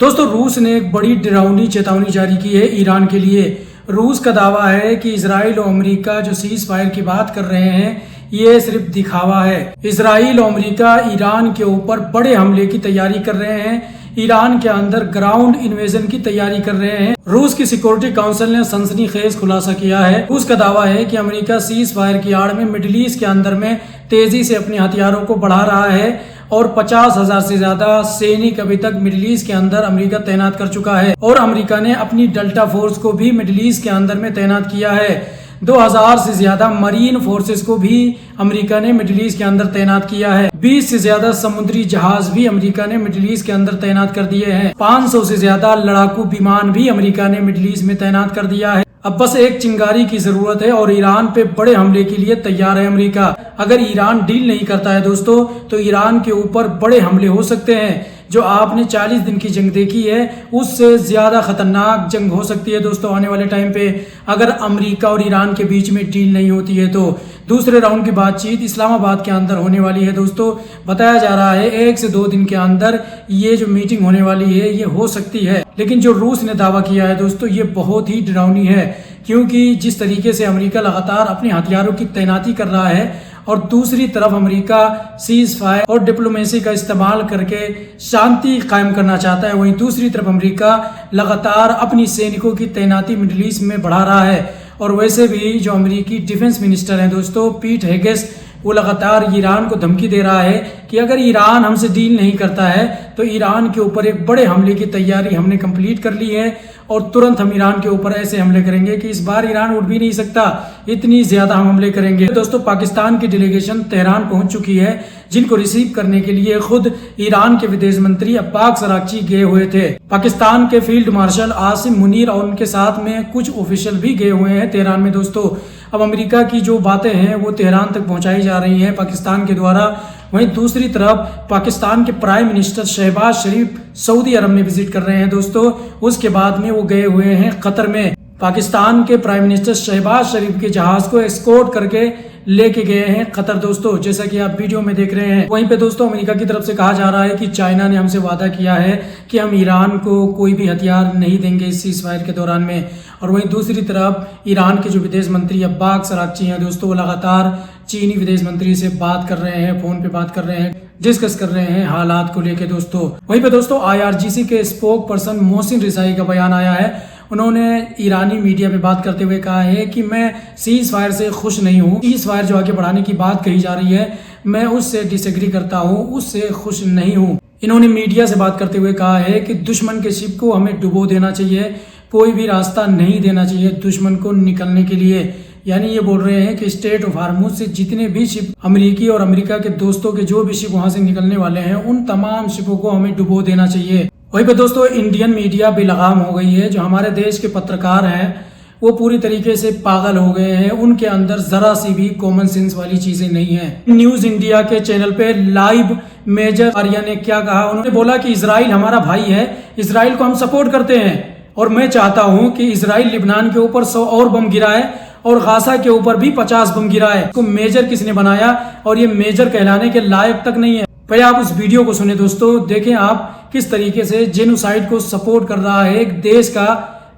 दोस्तों रूस ने एक बड़ी डरावनी चेतावनी जारी की है ईरान के लिए। रूस का दावा है कि इजराइल और अमेरिका जो सीज फायर की बात कर रहे हैं ये सिर्फ दिखावा है। इजराइल और अमेरिका ईरान के ऊपर बड़े हमले की तैयारी कर रहे हैं, ईरान के अंदर ग्राउंड इन्वेजन की तैयारी कर रहे हैं। रूस की सिक्योरिटी काउंसिल ने सनसनीखेज खुलासा किया है। रूस का दावा है कि अमेरिका सीज फायर की आड़ में मिडिल ईस्ट के अंदर में तेजी से अपने हथियारों को बढ़ा रहा है और 50,000 से ज्यादा सैनिक अभी तक मिडिल ईस्ट के अंदर अमेरिका तैनात कर चुका है और अमेरिका ने अपनी डेल्टा फोर्स को भी मिडिल ईस्ट के अंदर में तैनात किया है। 2000 से ज्यादा मरीन फोर्सेस को भी अमेरिका ने मिडिल ईस्ट के अंदर तैनात किया है। 20 से ज्यादा समुद्री जहाज भी अमेरिका ने मिडिल ईस्ट के अंदर तैनात कर दिए हैं। 500 से ज्यादा लड़ाकू विमान भी अमेरिका ने मिडिल ईस्ट में तैनात कर दिया है। अब बस एक चिंगारी की जरूरत है और ईरान पे बड़े हमले के लिए तैयार है अमेरिका। अगर ईरान डील नहीं करता है दोस्तों तो ईरान के ऊपर बड़े हमले हो सकते हैं। जो आपने 40 दिन की जंग देखी है उससे ज्यादा खतरनाक जंग हो सकती है दोस्तों आने वाले टाइम पे, अगर अमेरिका और ईरान के बीच में डील नहीं होती है तो। दूसरे राउंड की बातचीत इस्लामाबाद के अंदर होने वाली है दोस्तों। बताया जा रहा है 1 से 2 दिन के अंदर ये जो मीटिंग होने वाली है ये हो सकती है। लेकिन जो रूस ने दावा किया है दोस्तों ये बहुत ही डरावनी है, क्योंकि जिस तरीके से अमेरिका लगातार अपने हथियारों की तैनाती कर रहा है और दूसरी तरफ अमेरिका सीज फायर और डिप्लोमेसी का इस्तेमाल करके शांति कायम करना चाहता है, वहीं दूसरी तरफ अमेरिका लगातार अपनी सैनिकों की तैनाती मिडिल ईस्ट में बढ़ा रहा है। और वैसे भी जो अमेरिकी डिफेंस मिनिस्टर हैं दोस्तों पीट हेगेस, वो लगातार ईरान को धमकी दे रहा है कि अगर ईरान हमसे डील नहीं करता है तो ईरान के ऊपर एक बड़े हमले की तैयारी हमने कंप्लीट कर ली है और तुरंत हम ईरान के ऊपर ऐसे हमले करेंगे कि इस बार ईरान उठ भी नहीं सकता, इतनी ज्यादा हम हमले करेंगे। दोस्तों पाकिस्तान की डेलीगेशन तेहरान पहुंच चुकी है, जिनको रिसीव करने के लिए खुद ईरान के विदेश मंत्री अब्बास अरागची गए हुए थे। पाकिस्तान के फील्ड मार्शल आसिम मुनीर और उनके साथ में कुछ ऑफिशियल भी गए हुए हैं तेहरान में दोस्तों। अब अमेरिका की जो बातें हैं वो तेहरान तक पहुंचाई जा रही हैं पाकिस्तान के द्वारा। वहीं दूसरी तरफ पाकिस्तान के प्राइम मिनिस्टर शहबाज शरीफ सऊदी अरब में विजिट कर रहे हैं दोस्तों। उसके बाद में वो गए हुए हैं कतर में। पाकिस्तान के प्राइम मिनिस्टर शहबाज शरीफ के जहाज को एस्कॉर्ट करके लेके गए हैं कतर दोस्तों, जैसा कि आप वीडियो में देख रहे हैं। वहीं पे दोस्तों अमेरिका की तरफ से कहा जा रहा है कि चाइना ने हमसे वादा किया है कि हम ईरान को कोई भी हथियार नहीं देंगे इस सीज फायर के दौरान में। और वहीं दूसरी तरफ ईरान के जो विदेश मंत्री अब्बास अरागची हैं दोस्तों वो लगातार चीनी विदेश मंत्री से बात कर रहे हैं, फोन पे बात कर रहे हैं, डिस्कस कर रहे हैं हालात को लेके दोस्तों। वहीं पे दोस्तों IRGC के स्पोक पर्सन मोहसिन रिजाई का बयान आया है। उन्होंने ईरानी मीडिया पे बात करते हुए कहा है कि मैं सीज फायर से खुश नहीं हूँ। सीज फायर जो आगे बढ़ाने की बात कही जा रही है मैं उससे डिसएग्री करता हूँ, उससे खुश नहीं हूँ। इन्होंने मीडिया से बात करते हुए कहा है कि दुश्मन के शिप को हमें डुबो देना चाहिए, कोई भी रास्ता नहीं देना चाहिए दुश्मन को निकलने के लिए। यानी ये बोल रहे हैं कि स्टेट ऑफ हार्मुज से जितने भी शिप अमेरिकी और अमेरिका के दोस्तों के जो भी शिप वहां से निकलने वाले हैं उन तमाम शिपों को हमें डुबो देना चाहिए। वहीं पे दोस्तों इंडियन मीडिया बेलगाम हो गई है। जो हमारे देश के पत्रकार हैं वो पूरी तरीके से पागल हो गए हैं, उनके अंदर जरा सी भी कॉमन सेंस वाली चीजें नहीं है। न्यूज इंडिया के चैनल पे लाइव मेजर आर्या ने क्या कहा, उन्होंने बोला कि इजराइल हमारा भाई है, इजराइल को हम सपोर्ट करते हैं और मैं चाहता हूं कि इजराइल लिबनान के ऊपर 100 और बम गिराए और गाजा के ऊपर भी 50 बम गिराए। इसको मेजर किसने बनाया और ये मेजर कहलाने के लायक तक नहीं है। भाई आप उस वीडियो को सुने दोस्तों, देखें आप किस तरीके से जेनोसाइड को सपोर्ट कर रहा है, एक देश का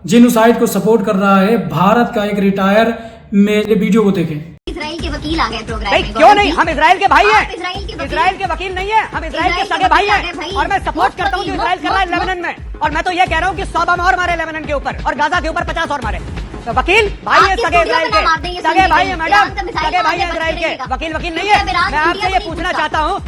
जेनोसाइड को सपोर्ट कर रहा है भारत का एक रिटायर मेजर। वीडियो को देखें। इजराइल के वकील आ गए प्रोग्राम में। क्यों नहीं, हम इजराइल के भाई हैं। इजराइल के वकील नहीं है, हम इजराइल के सगे भाई हैं और मैं सपोर्ट करता हूँ जो इजराइल कर रहा है लेबनान में। और मैं तो ये कह रहा हूँ कि 100 बम और मारे लेबनान के ऊपर और गाजा के ऊपर 50 और मारे। तो वकील भाई है सगे इजराइल के, सगे भाई है मैडम, सगे भाई है इजराइल के, वकील नहीं है। मैं आपसे ये पूछना चाहता हूँ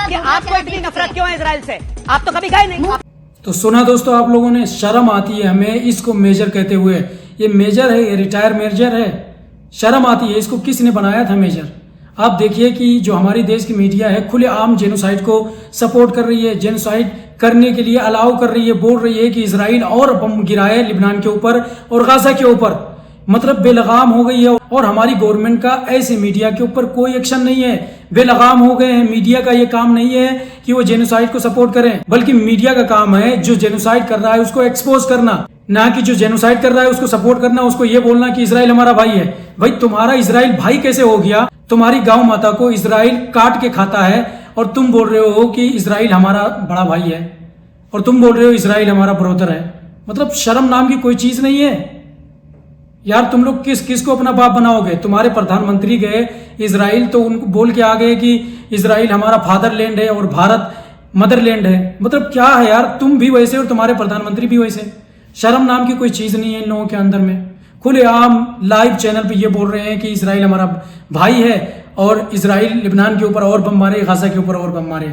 कि आपको इतनी नफरत क्यों है इजराइल से? आप तो कभी गए नहीं। तो सुना दोस्तों आप लोगों ने, शर्म आती है हमें इसको मेजर कहते हुए। ये मेजर है, ये रिटायर मेजर है, शर्म आती है। इसको किसने बनाया था मेजर? आप देखिए कि जो हमारी देश की मीडिया है खुलेआम जेनोसाइड को सपोर्ट कर रही है, जेनोसाइड करने के लिए अलाउ कर रही है, बोल रही है कि इजराइल और बम गिराए लिबनान के ऊपर और गाजा के ऊपर। मतलब बेलगाम हो गई है और हमारी गवर्नमेंट का ऐसे मीडिया के ऊपर कोई एक्शन नहीं है। बेलगाम हो गए हैं। मीडिया का ये काम नहीं है कि वो जेनोसाइड को सपोर्ट करें, बल्कि मीडिया का काम है जो जेनोसाइड कर रहा है उसको एक्सपोज करना, ना कि जो जेनोसाइड कर रहा है उसको सपोर्ट करना, उसको ये बोलना कि इजराइल हमारा भाई है। भाई तुम्हारा इजराइल भाई कैसे हो गया? तुम्हारी गांव माता को इजराइल काट के खाता है और तुम बोल रहे हो कि इजराइल हमारा बड़ा भाई है। और तुम बोल रहे हो इसराइल हमारा ब्रदर है। मतलब शर्म नाम की कोई चीज नहीं है यार। तुम लोग किसको अपना बाप बनाओगे? तुम्हारे प्रधानमंत्री गए इसराइल तो उनको बोल के आ गए कि इसराइल हमारा फादरलैंड है और भारत मदरलैंड है। मतलब क्या है यार, तुम भी वैसे और तुम्हारे प्रधानमंत्री भी वैसे। शर्म नाम की कोई चीज नहीं है इन लोगों के अंदर में। खुलेआम लाइव चैनल पे ये बोल रहे हैं कि इसराइल हमारा भाई है और इसराइल लिबनान के ऊपर और बम मारे, गाजा के ऊपर और बम मारे।